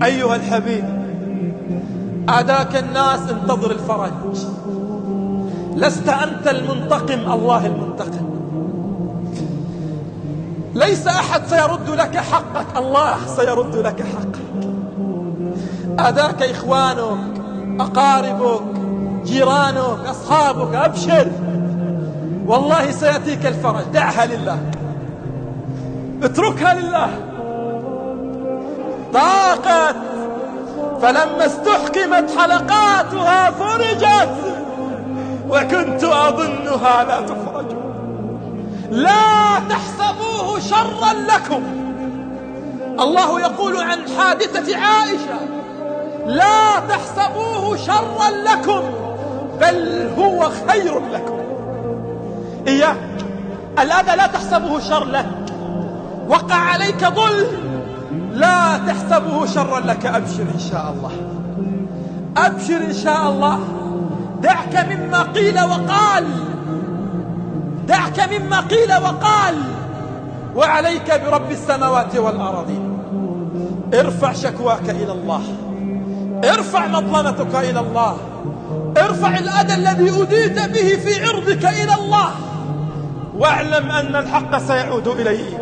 أيها الحبيب، أداك الناس، انتظر الفرج. لست أنت المنتقم، الله المنتقم. ليس أحد سيرد لك حقك، الله سيرد لك حقك. أداك إخوانك، أقاربك، جيرانك، أصحابك، أبشر، والله سيأتيك الفرج. دعها لله، اتركها لله. ضاقت فلما استحكمت حلقاتها فرجت، وكنت أظنها لا تفرج. لا تحسبوه شرا لكم. الله يقول عن حادثة عائشة: لا تحسبوه شرا لكم بل هو خير لكم. إياك الأذى لا تحسبه شر لك. وقع عليك ظلم، لا تحسبه شرا لك. أبشر إن شاء الله، أبشر إن شاء الله. دعك مما قيل وقال، دعك مما قيل وقال، وعليك برب السماوات والأراضين. ارفع شكواك إلى الله، ارفع مظلمتك إلى الله، ارفع الأذى الذي أذيت به في عرضك إلى الله، واعلم أن الحق سيعود إليك.